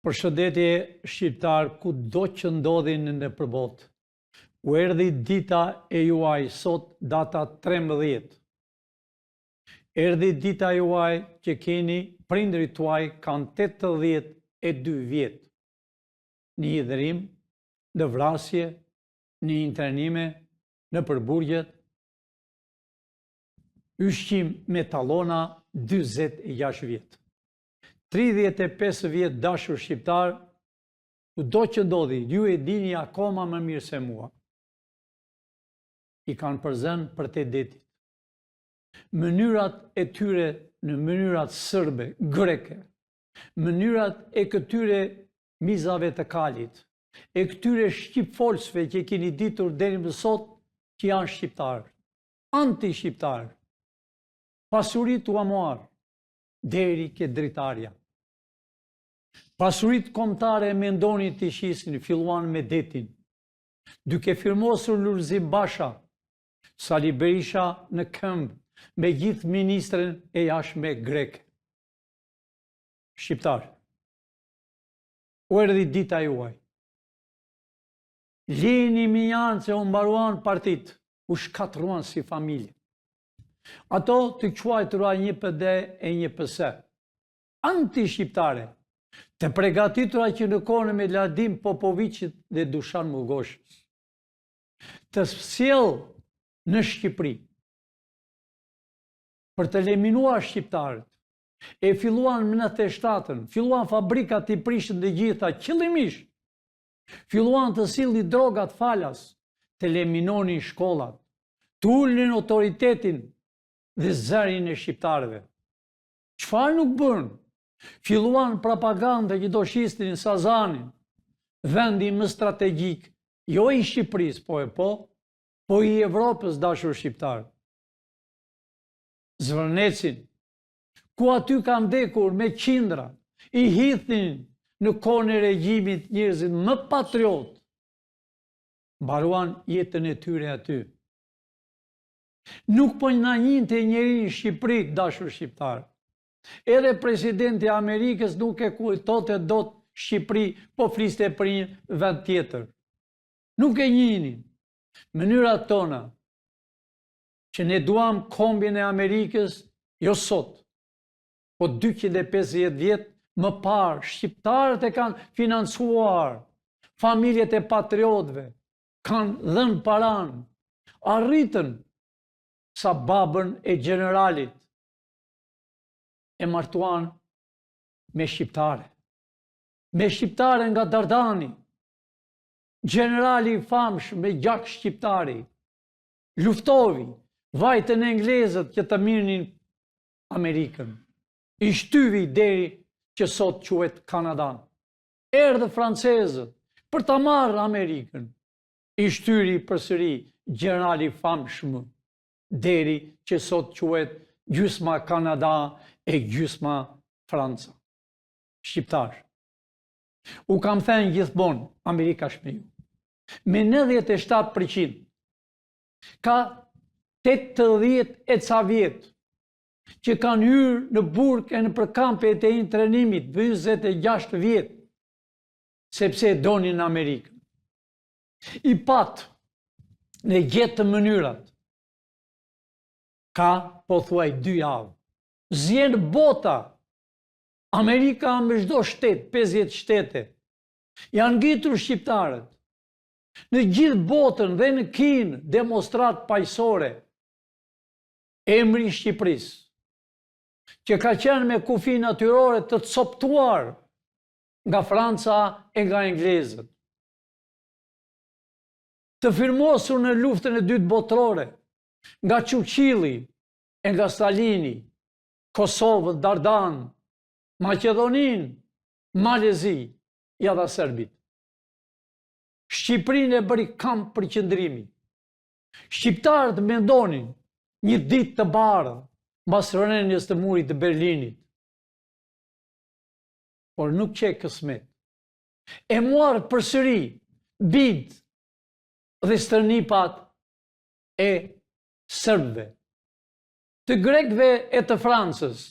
Përshëndetje shqiptar kudo që ndodhin në përbot. U erdhi dita e juaj sot data 13. Erdhi dita e juaj që keni prindrit tuaj kanë 82 vjet. Në hidhërim, në vrasje, në internime, në përburgjet, ushqim me tallona 46 vjet. 35 vjet dashur shqiptar, kudo që ndodhi, ju e dini akoma më mirë se mua. I kanë përzën për te detit. Mënyrat e tyre në mënyrat sërbe, greke, mënyrat e këtyre mizave të kalit, e këtyre shqipfolsve që keni ditur deri më sot që janë shqiptar, anti-shqiptar, pasurit u amuar, deri ke dritarja. Pasurit kombëtare me ndoni të shisnin, filluan me detin, duke firmosur Lulzim Basha, Sali Berisha në këmbë, me gjithë ministrën e jashtme greke. Shqiptar, u erdhi dita juaj. Lini minjanë që u mbaruan partit, u shkatruan si familje. Ato të quajtura një PD e një PS, anti-shqiptare, të pregatitura që në kohën me Ladim Popovicit dhe Dushan Mugoshës, të sjell në Shqipëri për të eliminuar shqiptarët, e filluan në 97-ën, filluan fabrikat i prishën dhe gjitha qëllimisht, filluan të sillnin drogat falas, të eliminonin shkollat, të ulnin autoritetin dhe zërin e shqiptarëve. Çfarë nuk bën? Filluan propaganda që do shisnin Sazanin, vendi më strategjik, jo i Shqipërisë, po i Evropës, dashur shqiptar. Zvërnecin, ku aty kanë vdekur me qindra, i hidhin në kohën e regjimit njerëzit më patriot, mbaruan jetën e tyre aty. Nuk po na njinte njeri në Shqipëri, dashur shqiptar. Edhe presidenti i Amerikës nuk e kujtonte dot Shqipëri, po fliste për një vend tjetër. Nuk e njihnin. Mënyrat tona, që ne duam kombin e Amerikës, jo sot, po 250 vjet më parë, shqiptarët e kanë financuar, familjet e patriotëve, kanë dhënë paran, arritën sa babën e generalit, e martuan me shqiptare. Me shqiptare nga Dardani, generali i famshëm me gjak shqiptari, luftovi, vajtën e englezët që të mirnin Amerikën. I shtyvi deri që sot quhet Kanada. Erdhë francezët për ta marrë Amerikën. I shtyri përsëri generali i famshëm deri që sot quhet gjysma Kanada e gjysma Franca. Shqiptar, u kam thënë gjithmonë, Amerika shpiu, me 97%, ka 80 e ca vjet që kanë hyrë në burg e në përkampet e intrenimit 26 vjet, sepse donin Amerikën. I pat në gjetë të mënyrat, ka po thuaj 2 javë. Zjen bota, Amerika me çdo shtet, 50 shtete, janë ngjitur shqiptarët. Në gjithë botën dhe në Kinë, demonstrat paqësore, emri Shqipërisë, që ka qenë me kufi natyrore të coptuar nga Franca e nga englezët. Të firmosur në luftën e dytë botërore, nga Churchilli e nga Stalini, Kosovën, Dardan, Maqedonin, Malezi, ja dha Serbit. Shqipërinë e bëri kamp për qëndrimi. Shqiptarët mendonin një ditë të bardhë mbas rënjes të murit të Berlinit. Por nuk qe kësmet. E muar përsëri bid dhe stërnipat e serbëve, të grekëve e të Francës.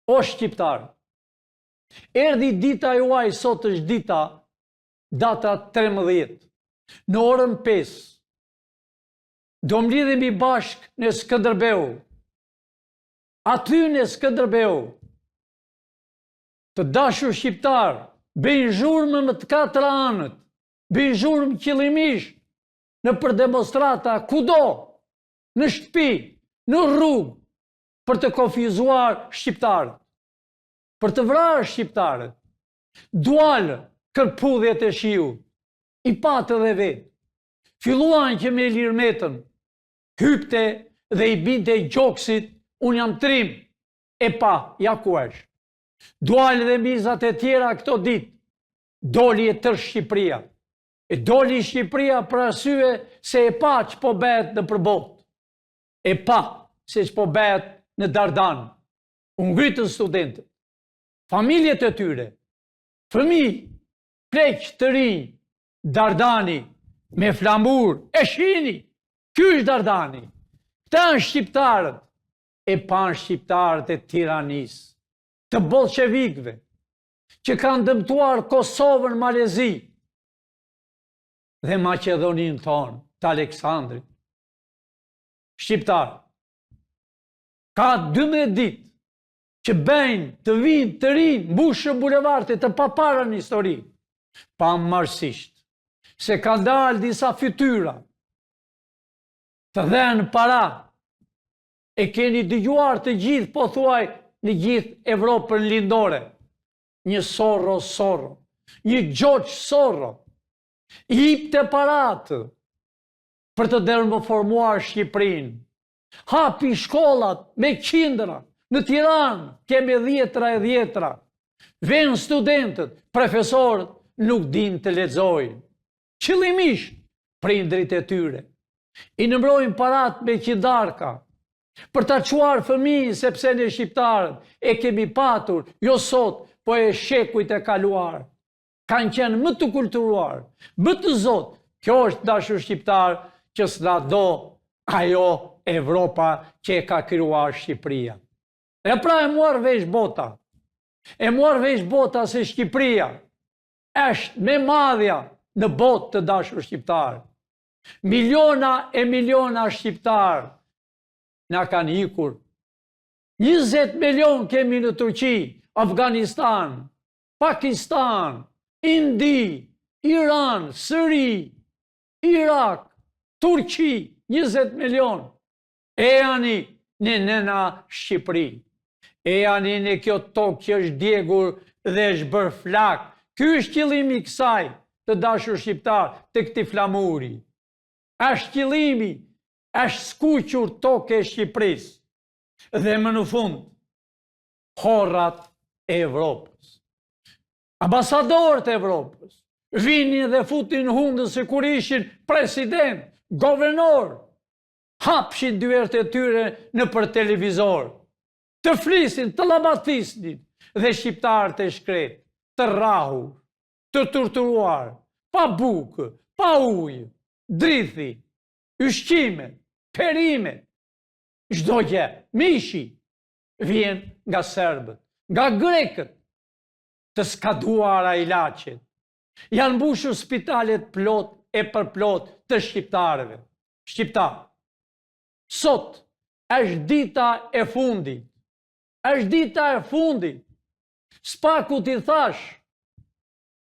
O shqiptar, Erdhi dita juaj, sot është data 13. Në orën 5. Do mlidhemi bashk në Skënderbeu. Aty në Skënderbeu, të dashur shqiptar, bëjnë zhurmë më të 4 anët, bëjnë zhurmë qëllimisht në për demonstrata kudo, në shtëpi, në rrugë, për të konfizuar shqiptarët, për të vrarë shqiptarët. Dualë kërpudhjet e shiu, i patë dhe vetë. Filluan që me lirmetën, hypte dhe i binte gjoksit, unë jam trim, e pa, ja ku është. Dualë dhe mizat e tjera këto ditë, doli e tërë Shqipëria. E doli Shqipëria për arsye se e pa që po bëhet në përbot. E pa se që po bëhet në Dardanë. Unë ngritën studentët, familjet e tyre, fëmijë, pleq të rinj, Dardani, me flamur, e shini, ky është Dardani. Këta në shqiptarët, e pan shqiptarët e tiranisë, të bolshevikëve, që kanë dëmtuar Kosovën, Malezi dhe Maqedonin tonë, të Aleksandrit. Shqiptarë, ka 12 ditë që bëjnë të vinë të rinë, mbushën bulevardet të papara në histori, pa mërsisht, se ka dalë disa fytyra të dhenë para, e keni dëgjuar të gjithë, po thuaj, në gjithë Evropën lindore, një Sorro, një George Sorro, i hip të paratë për të deformuar Shqipërinë. Hapi shkollat me qindra, në Tiranë kemi 10 Vënë studentët, profesorët nuk din të lexojnë. Qëllimisht prindrit e tyre i nëmrojnë parat me qidarka për ta çuar fëmijë, sepse ne shqiptarët e kemi patur, jo sot, po e shekujt e kaluar. Kanë qenë më të kulturuar, më të zot. Kjo është dashur shqiptar që s'na do ajo Evropa që e ka krijuar Shqipëria. E pra e muar vesh bota. E muar vesh bota se Shqipëria është me madhja në botë, të dashur shqiptar. Miliona e miliona shqiptar na kanë ikur. 20 milion kemi në Turqi, Afganistan, Pakistan, Indi, Iran, Sëri, Irak, Turqi, 20 milion. E janë në nëna Shqipëri. E janë në kjo tokë që është djegur dhe është bërë flak. Ky është qëllimi kësaj, të dashur shqiptar, të këtij flamuri. Është qëllimi, është skuqur tokë e Shqipërisë. Dhe më në fund, horrat e Evropës. Ambasadorët e Evropës vinin dhe futin hundën se kur ishin president, governor, hapshin dyert e tyre në për televizor, të flisin, të llamatisnin, dhe shqiptarët e shkret, të rrahur, të torturuar, pa bukë, pa ujë, drithi, ushqime, perime, çdo gjë, mishi, vjen nga serbët, nga grekët, të skaduara ilaçet. Janë mbushur spitalet plot e përplot të shqiptarëve. Shqiptar. Sot është dita e fundit. Është dita e fundit. Spaku t'i thash,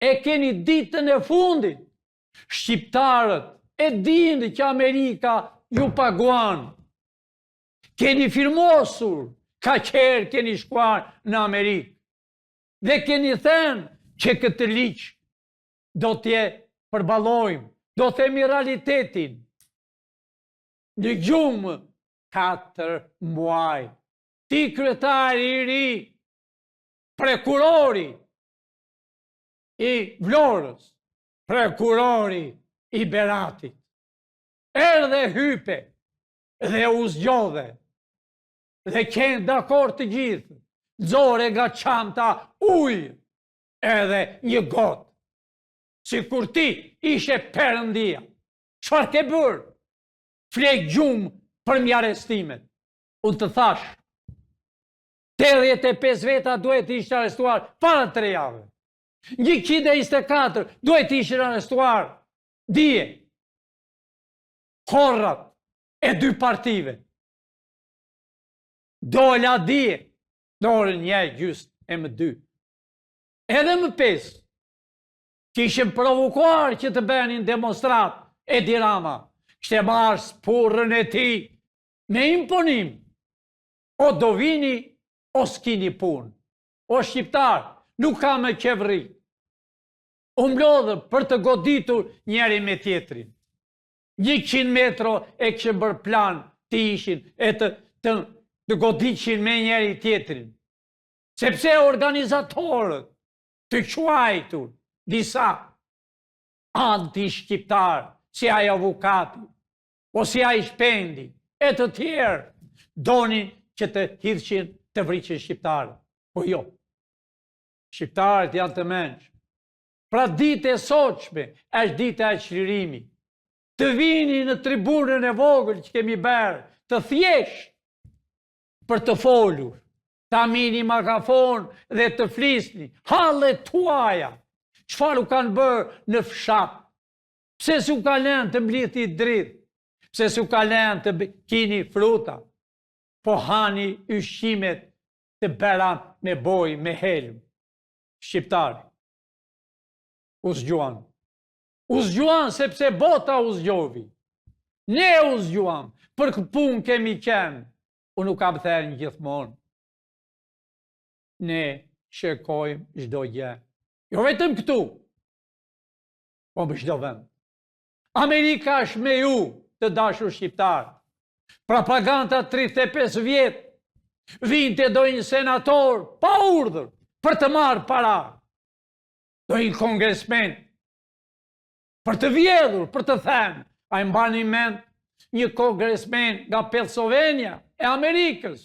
e keni ditën e fundit. Shqiptarët e dinë që Amerika ju paguan. Keni firmosur, ka qerë keni shkuar në Amerikë. Dhe keni thënë që këtë liq do t'je përballojmë, do themi realitetin. Në gjumë 4 muaj, ti kryetari i ri, prokurori i Vlorës, prokurori i Beratit, erdhe hype dhe u zgjodhe, dhe qenë dakord të gjithë, nxore nga çanta ujë edhe një gotë. Si kur ti ishe Perëndia. Çfarë ke bërë? Flek gjumë për mi arestimet. Unë të thash, 85 veta duhet të ishte arrestuar para 3 javë. 124 duhet të ishte arrestuar dje. Horrat e 2 partive. Dola dje, në orën 1:30 edhe më 5, që ishin provokuar që të bënin demonstrat Edi Rama, kështë marrë spurrën e ti me imponim, o do vini, o s'kini pun, o shqiptar, nuk ka me qevri. U mblodhë për të goditur njeri me tjetrin. 100 metro e kështë bërë plan të ishin e të goditëshin me njeri tjetrin. Sepse organizatorët të quajtur disa anti-shqiptar, si ai avukati, o si ai shpendi, e të tjerë, donin që të hidhshin të vriqin shqiptarët. Po jo, shqiptarët janë të mençë. Pra ditë e sotshme është dita e çlirimi. Të vini në tribunën e vogël që kemi bërë, të thjesht për të folur, ta mini magafon dhe të flisni, hallet tuaja, çfarë u kanë bërë në fshat, pse s'u ka lënë të mblidhni dritë, pse s'u ka lënë të kini fruta, po hani ushqimet të bëra me boj, me helm. Shqiptari, u zgjuan. U zgjuan sepse bota u zgjovi. Ne u zgjuam, për pun kemi qenë. Unë nuk kam thënë gjithmonë. Ne shikojmë çdo gjë. Jo vetëm këtu, po në çdo vend. Amerika është me ju, të dashur shqiptar. Propaganda 35 vjet, vinte do një senator pa urdhër për të marrë para. Do një kongresmen për të vjedhur, për të thënë, a i mbani mend një kongresmen nga Pennsylvania e Amerikës.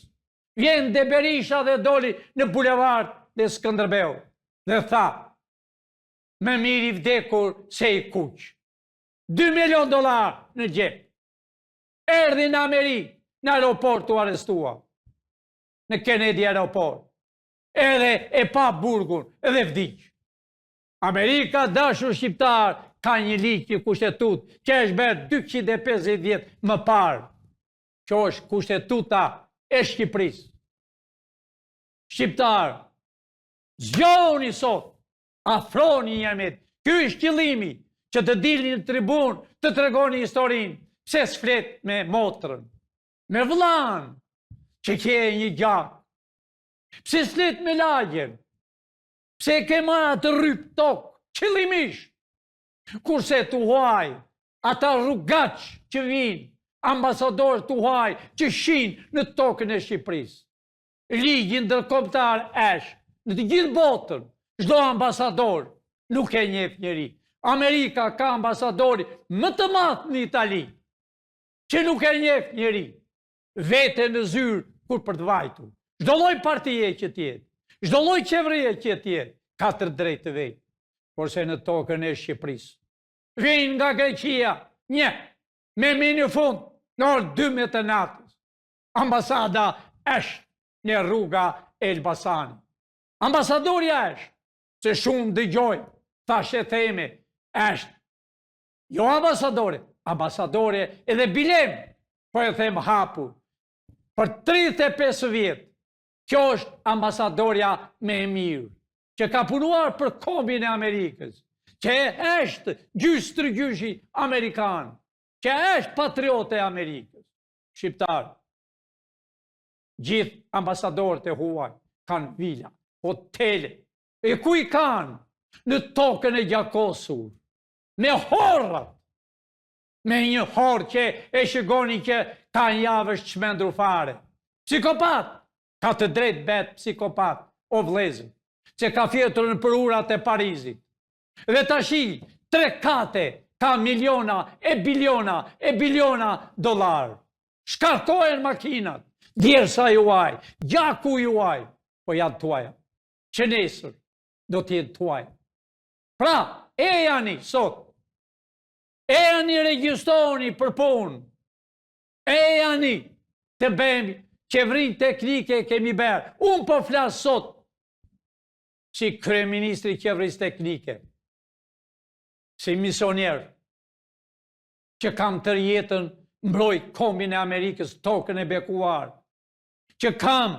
Vjen dhe Berisha dhe doli në bulevard dhe Skënderbeu dhe tha, me miri vdekur se i kuq. $2 milion në gjep. Erdhi në Amerikë, në aeroport të arrestua. Në Kennedy aeroport. Edhe e pa burgun, edhe vdiq. Amerika, dashur shqiptar, ka një ligj kushtetut, që është bërë 250 vjet më parë, që është kushtetuta e Shqipërisë. Shqiptar, zgjoni sot, afroni njerëzit. Ky është qëllimi, që të dilni në tribun, të tregoni historinë, pse s'flet me motrën, me vëllain, që ke një gjak, pse s'flet me lagjen, pse ke marrë të rryp tokë, qëllimisht. Kurse të huaj, ata rrugaç që vinë, ambasadorë të huaj, që shinë në tokën e Shqipërisë. Ligjin ndërkombëtar është në të gjithë botën, çdo ambasador nuk e njeh njeri. Amerika ka ambasadori më të madh në Itali, që nuk e njeh njeri. Vete në zyrë kur për të vajtur. Çdo lloj partie që tjetë, çdo lloj qeverie që tjetë, ka të drejtë të vetë. Porse në tokën e Shqipërisë. Vinë nga Greqia, me mini fund, në orë 12 të natës. Ambasada është në rruga Elbasani. Ambasadorja është, se shumë dëgjoj, thashe theme, është, jo ambasadore edhe bilem, po e them hapur, për 35 vjetë, kjo është ambasadorja me e mirë, që ka punuar për kombin e Amerikës, që është gjysë tërgjyshi Amerikanë, që është patriote e Amerikës, shqiptarë. Gjithë ambasadorët e huaj kanë vila, hotele, e ku i kanë? Në tokën e Gjakosur, me horrat, me një horë që e shikoni që ka një javësh çmendur fare. Psikopat, ka të drejtë betë psikopat, o vlezën, që ka fjetur në përurat e Parizit. Dhe tashi, 3 kate, ka miliona e biliona dollar. Shkarkohen makinat, djersa juaj, gjaku juaj, po janë tuaja, që nesër do t'jenë tuaja. Pra, e janë sot, e janë regjistoni për punë, e janë të bëjmë qeverinë teknike kemi bërë. Unë po flasë sot si kryeministri i qeverisë teknike, si misioner, që kam tërë jetën mbroj kombin e Amerikës, tokën e bekuar, që kam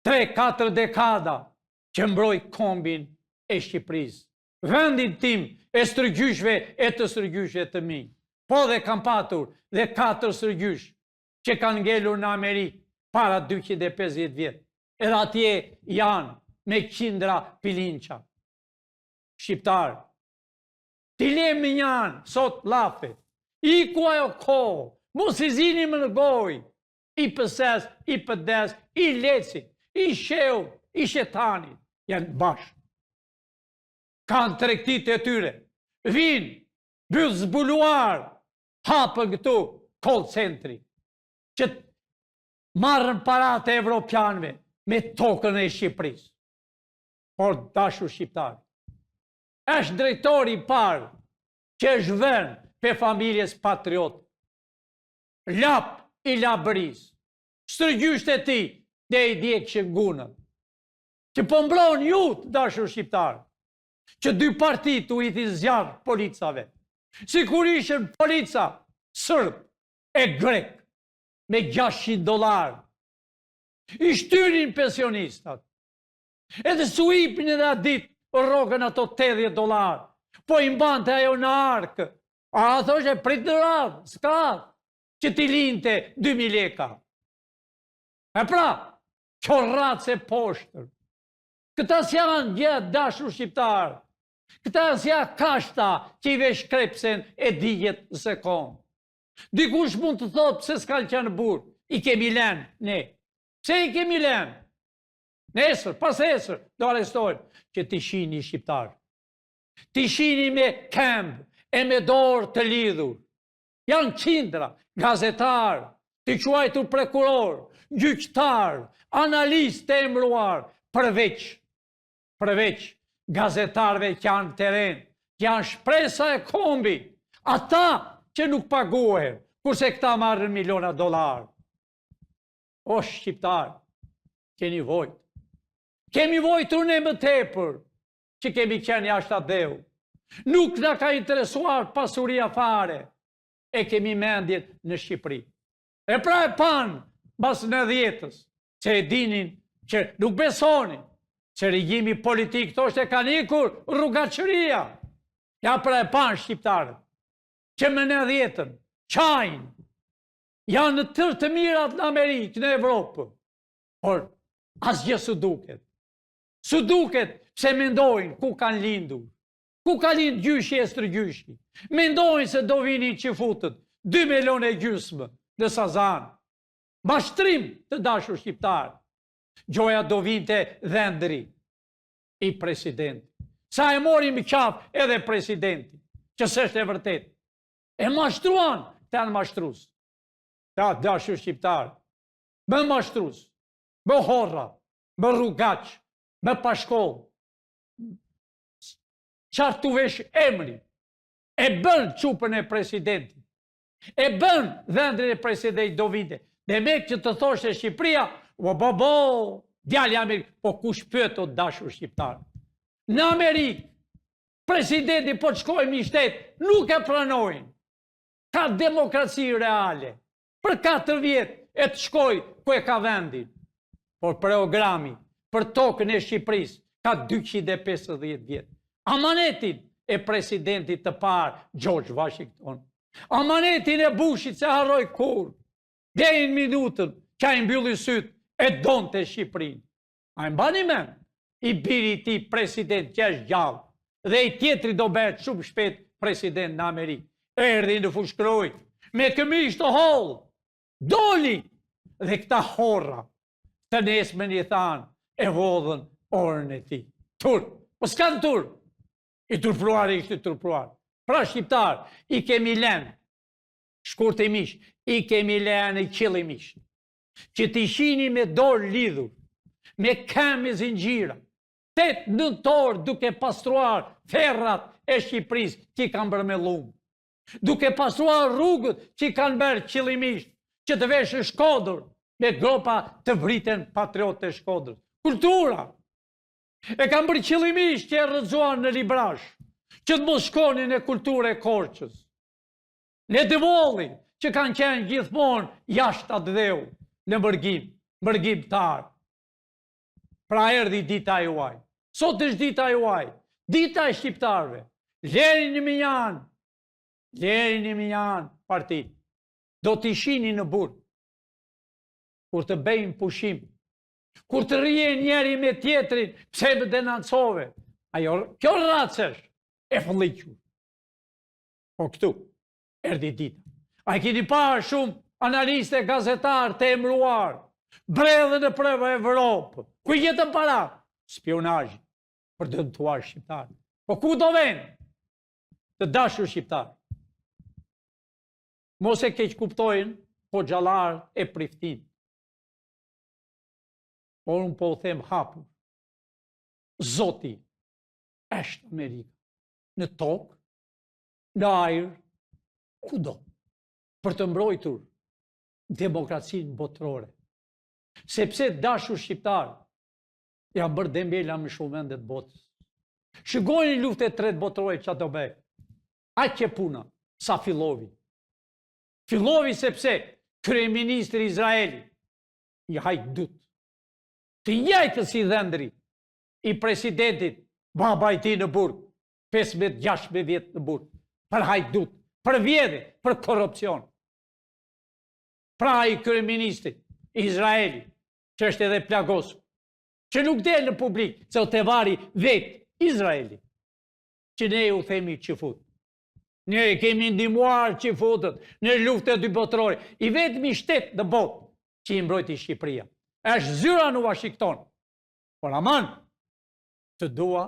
3-4 dekada që mbroj kombin e Shqipërisë. Vendin tim e stërgjyshve e të stërgjyshve të mi. Po dhe kam patur dhe 4 stërgjysh që kanë ngelur në Amerikë para 250 vjetë. Edhe atje janë me qindra pilinqa. Shqiptarë, ti lemi janë, sot lafet, i ku ajo kohë, mos i zini më në gojë, i pëses, i pëdes, i lecit, i sheu, i shetanit, janë bashkë. Kanë tregtit e tyre, vinë, bëllë zbuluar, hapën këtu, call centri, që marrën parate evropianve me tokën e Shqipërisë. Por dashur shqiptarë, është drejtori parë që është vënë për familjes patriot. Lap i labëris, stërgjysht e ti dhe i djekë që ngunën. Që po mbron jutë, dashur shqiptarë, që 2 partit u i t'i zjarë policave. Si kur ishën polica sërb e grek me $600. I shtyrin pensionistat. Edhe su ipin edhe a dit rogën ato $80. Po i mbante ajo në arkë. A thoshe prit në radhë, s'ka që ti linte 2.000 leka. E pra, që ratë se poshtër. Këta s'janë gjithë dashur shqiptarë. Këta s'janë kashta që i vesh krepsen e digjet se konë. Dikush mund të thotë pse s'kanë qenë burë. I kemi lenë, ne. Pse i kemi lenë? Nesër, pas esër, do arrestojnë që ti shini shqiptarë. Ti shini me këmbë e me dorë të lidhur. Janë qindra, gazetarë, të quajtur prokuror, gjyqtar, analist të emruar, përveç gazetarëve që janë teren, që janë shpresa e kombi, ata që nuk paguhen, kurse këta marrën $miliona. O shqiptarë, keni vojtë. Kemi vojtur ne më tepër, që kemi qenë jashtë atë dheu. Nuk na ka interesuar pasuria fare, e kemi mendjen në Shqipëri. E pra e panë, bas në 10-ës, që e dinin, që nuk besonin, që regjimi politik të është e kanë ikur rrugaqëria. Ja pra e panë shqiptarët, që më në 10-ën, qajnë, janë në tërë të mirat në Amerikë, në Evropë, por asgjë së duket. Së duket pse mendojnë ku kanë lindur, ku ka lind gjyshi e stërgjyshi. Mendojnë se do vinin që futët 2,5 milion në Sazan. Mashtrim të dashur shqiptarë. Gjoja do vinte dhëndri i presidenti. Sa e morim i qaf edhe presidenti, që s'është e vërtet. E mashtruan të janë mashtrus. Ta dashur shqiptarë, më mashtrus, më horra, më rrugaq, më pashkoll, qartë të vesh emri, e bën qupën e presidenti, e bën dhëndrin e presidenti do vinte, dhe me që të thoshe Shqipëria, djali Amerikë, po kush pyet o dashur shqiptarë? Në Amerikë, presidenti po të shkojmë një shtetë, nuk e pranojnë. Ka demokraci reale. Për 4 vjetë e të shkoj ku e ka vendin. Por programi për tokën e Shqipërisë ka 250 vjetë. Amanetin e presidentit të parë, George Washington. Amanetin e Bushit se harroj kur. Deri në minutën që a i mbylli sytë e donë të Shqipërinë. A i mbani men, i biri ti president që është gjallë, dhe i tjetri do bërë shumë shpet president në Amerikë. Erdi në fushkroj, me këmish të hollë, doli, dhe këta horra, të nesmen i thanë, e vodhën orën e ti. Turp, po s'kanë turp, i turpruar e ishte turpruar. Pra shqiptar, i kemi lenë, shkurt e mish, i kemi lenë i qilë i mish, që t'i shini me dorë lidhur, me këmë e zingjira, 8 nëntor duke pastruar ferrat e Shqipërisë që i kanë bërë me lumë, duke pastruar rrugët që i kanë bërë qilimisht, që të veshë Shkodër me gropa të vriten patriot të Shkodrës. Kultura! E kam për qëllimisht që e rrëzuan në Librash, që të mos shkonin e kulture e Korçës. Në Devolli, që kanë qenë gjithmonë jashtë atë dheu, në mërgim tarë. Pra erdhi dita juaj. Sot është dita juaj, dita e shqiptarve. Leri në minjan partit. Do t'i shini në burg, kur të bëjmë pushim, kur të rrijen njeri me tjetrin, pse më denancove. Kjo racësh e fëlliqur. Po këtu, erdi dita. A i kini parë shumë analiste, gazetar të emruar, bredhe në prëve Evropë. Ku i jetën para? Spionazhi, për dëmtuar shqiptarë. Po ku do venë? Të dashur shqiptarë. Mos e keq kuptojnë, po gjallarë e priftin. Por unë po u them hapur. Zoti është Amerika. Në tokë, në ajër, kudo. Për të mbrojtur demokracinë botërore. Sepse dashur shqiptarë janë bërë dembela më shumë vendet botës. Shikojnë luftë e tretë botërore që do bëjë. Aq që puna, sa fillovi. Fillovi sepse kryeministri Izraeli i hajdut. Të njëjtën si dhëndri i presidentit baba i tij në burg, 15-16 vjet në burg, për hajdut, për vjedhje, për korrupsion. Pra i kryeministri Izraeli, që është edhe plagosur, që nuk del në publik, se o të vari vetë Izraeli, që ne u themi që fut. Ne kemi ndihmuar që futët në luftë e dy botërore. I vetmi shtet në botë që i mbrojti Shqipëria. Është zyra në Washington. Por aman, të dua,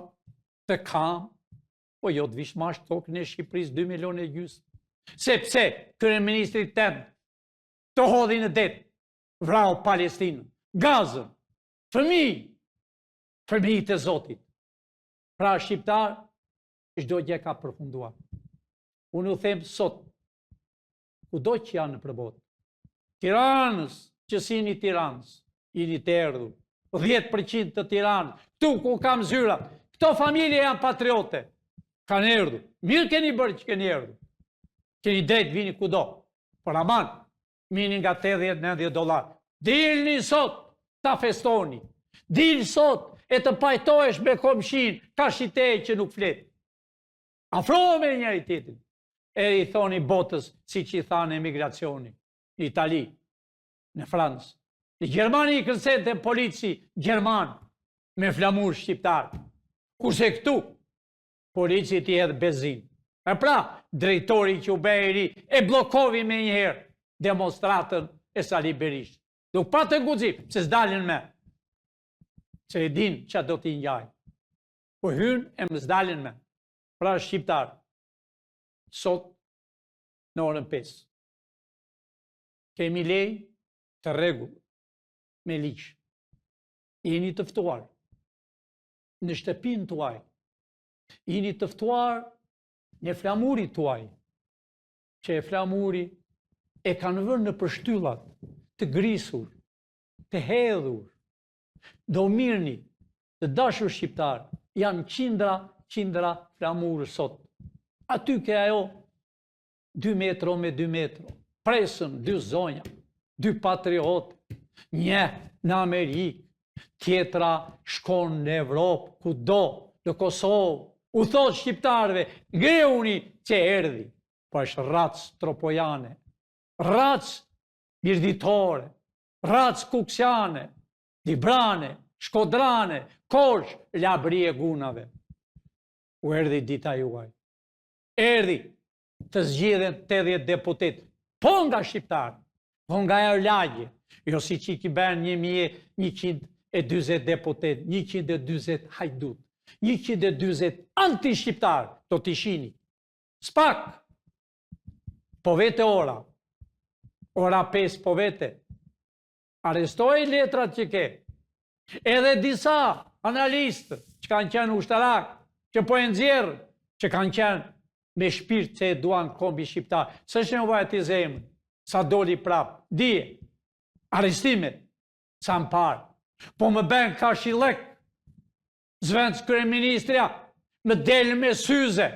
të kam, po jo të vishmash tokën e Shqipërisë 2,5 milionë. Sepse kryeministri tem të hodhi në det, vrau Palestinën, Gazën, fëmijë të Zotit. Pra shqiptar, çdo gjë ka përfunduar. Unë u them sot, kudo që janë në përbot, Tiranës, që si një Tiranës, jeni të erdhur, 10% të Tiranës, tu ku kam zyra, këto familje janë patriote, kanë erdhur, mirë keni bërë që keni erdhur, keni drejt vini kudo, por aman, mini nga $80-90, dilni sot, ta festoni, dilni sot, e të pajtohesh me komshin, ka shitej që nuk flet. Afro me njëri tjetrin. E i thoni botës, si që i thanë emigracioni, në Itali, në Francë. Në Gjermani i kërsete polici Gjerman me flamur shqiptar. Kurse këtu, polici ti edhe bezin. E pra, drejtori që u bejri e blokovi me njëherë demonstratën e Sali Berisht. Nuk pa të nguzim, se s'dalin me. Se e din që do t'i njaj. Po hynë e më s'dalin me. Pra shqiptar, sot në orën 5. Kemi lej të rregull me ligj. Jeni të ftuar në shtëpinë tuaj. Jeni të ftuar në flamurit tuaj. Që e flamuri e kanë vënë në përshtyllat të grisur, të hedhur. Do mirni, të dashur shqiptar, janë qindra flamurë sot. Aty ke ajo 2 metro me 2 metro, presën 2 zonja, 2 patriotë, një në Amerikë, tjetra shkon në Evropë, kudo, në Kosovë, u thot shqiptarve, greuni që erdhi, po është racë tropojane, racë mirditore, racë kuksiane, librane, shkodrane, korç, labri e gunave. U erdhi dita juaj. Erdhi të zgjidhen 80 deputet, po nga shqiptarë, po nga Erlagje, jo si që ki bërë 1120 deputet, 120 hajdut, 120 anti-shqiptarë, do t'i shini. Spak, po vete ora 5 po vete, arestoj letrat që ke, edhe disa analistë që kanë qenë ushtarak, që po e nxjerrë, që kanë qenë me shpirt që e duan kombi shqiptar. Së është në vajt i zemë, sa doli prap, dije, arrestimet, sa më parë. Po më ben ka shilek, zvenc kryeministria, më delë me syze,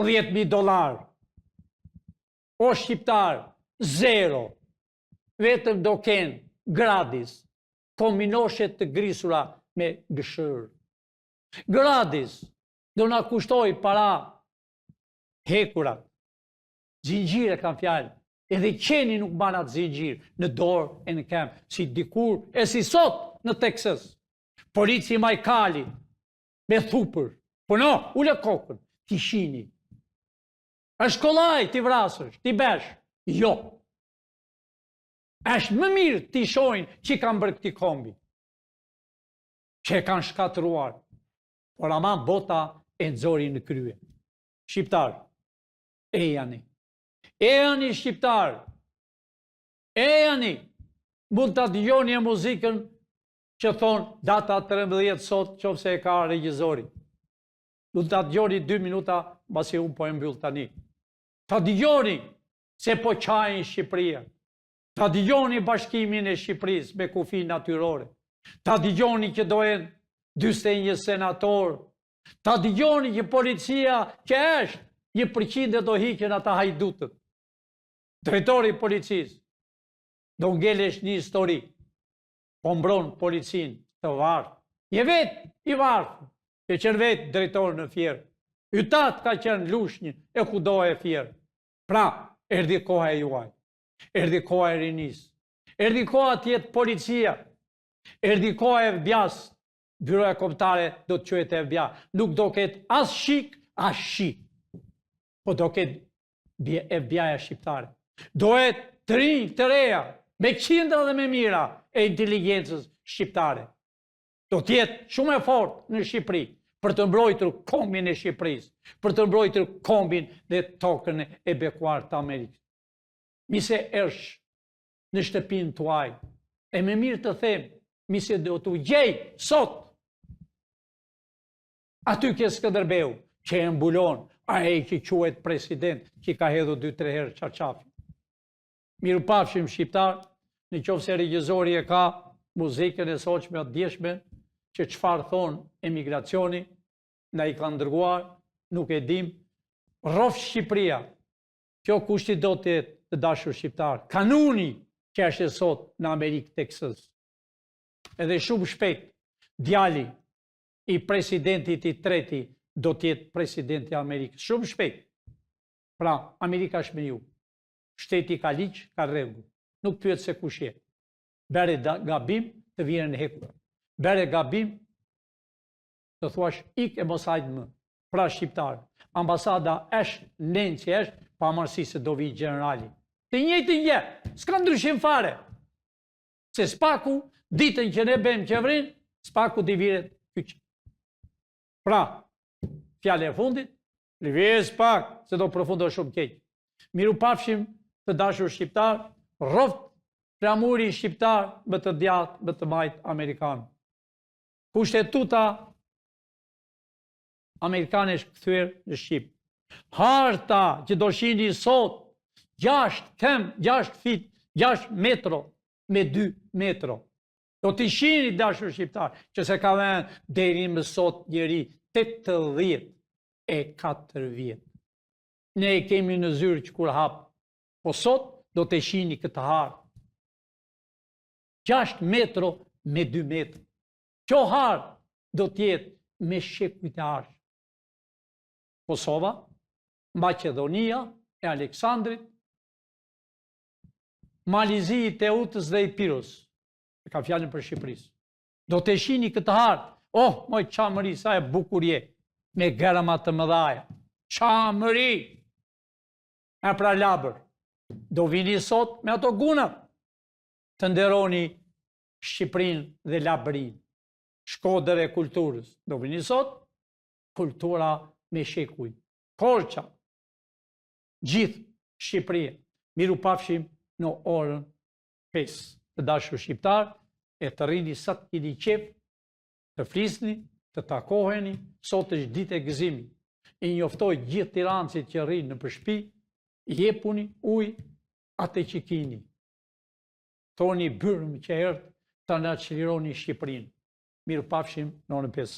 $10.000. O shqiptar, zero, vetëm do kenë gradis, kombinoshet të grisura me gëshërë. Gradis do na kushtoj para hekurat, zinxhire kam fjalë, edhe qeni nuk ban atë zinxhir në dorë e në kemë, si dikur e si sot në Texas. Polici Majkali, me thupër, po no, ule kokën, ti shini. Është kollaj ti vrasësh, ti besh, jo. Është më mirë ti shojnë që kanë bërë këti kombi, që e kanë shkatruar, por ama bota e nëzori në krye. Shqiptar, e jani shqiptar, e jani, mund të dëgjoni e muzikën që thonë data 13 sot, qofse e ka regjizori. Mund të dëgjoni 2 minuta, basi unë po e mbyll tani. Të dëgjoni se po qajnë Shqipëria. Të dëgjoni bashkimin e Shqipërisë me kufi natyrore. Të dëgjoni që dojen 41 senator. Të dëgjoni që policia që është 1% do hiqen ata hajdutët. Drejtori i policisë do ngelesh një histori. Po mbron policin të varfë. Je vetë i varfë, që qenë vetë drejtori në Fierë. Ytat ka qenë Lushnjë e kudo e Fierë. Pra, erdi koha e juaj. Erdi koha e rinis. Erdi koha tjetë policia. Erdi koha e FBI-s. Byroja kombëtare do të quhet e FBI. Nuk do ketë as shik, as shi. Po do ketë FBI-a shqiptare. Do e të rinj, të reja, me qindra dhe me mira e inteligencës shqiptare. Do tjetë shumë e fort në Shqipëri për të mbrojtur kombin e Shqipërisë, për të mbrojtur kombin dhe tokën e bekuar të Amerikës. Mise është në shtëpinë tuaj, e me mirë të them, mise do të gjej sot, aty ke Skënderbeu, që e mbulon, a e që quhet president, që ka hedhur 2-3 herë çarçafin. Miru pafshim shqiptar, në qoftë se regjizori e ka muzikën e soqme atë djeshme, që çfarë thonë emigracioni, na i ka ndërguar, nuk e dim, rrof Shqipëria, kjo kushti do të jetë të dashur shqiptar, kanuni që është e sot në Amerikë Texas. Edhe shumë shpejt, djali i presidentit i treti do të jetë presidenti i Amerikës. Shumë shpejt. Pra, Amerika është me ju. Shteti ka ligj, ka rregull. Nuk pyet se kush je. Bëre gabim, të vjen në hekur. Bëre gabim, të thuash ik e mos hajt më. Pra shqiptar, ambasada është nën që është, pavarësisht se do vi generali. Të njëjtin gjë, s'ka ndryshim fare. Se spaku, ditën që ne bëjmë qeverinë, spaku t'i viret kyç. Pra, fjale e fundit, lëvizje spak, se do përfundoj shumë keq. Miru pafshim të dashur shqiptar, rroft flamuri shqiptar më të djathtë, më të majt amerikan. Kushtetuta amerikanesh kthyer në Shqip. Harta që do shihni sot 6 fit, 6 metro me 2 metro. Do t'i shihni dashur shqiptar që se ka vënë deri më sot njeri 84 vjet. Ne e kemi në zyrë që kur hap, po sot do të shihni këtë harë. 6 metro me 2 metro. Kjo harë do t'jetë me shekujt e arshë. Kosova, Macedonia e Aleksandrit, Malizi i Teutës dhe i Pirus, e ka fjallën për Shqipërisë. Do të shihni këtë hartë, oh, moj qamëri, sa e bukurje, me gërama të mëdhaja. Qamëri! E pra labër, do vini sot me ato gunat, të nderoni Shqipërinë dhe labërinë, shkodër e kulturës. Do vini sot, kultura me shekuj, Korça, gjithë Shqipëria. Miru pafshim në orën 5. Të dashur shqiptar, e të rrini sa të keni qef, të flisni, të takoheni, sot është ditë e gëzimit. I njoftoj gjithë tirancit që rrinë në përshpi, jepuni ujë atë që kini. thoni byrëm që erdhë të na çlironi Shqipërinë. Mirë pafshim në orën 5.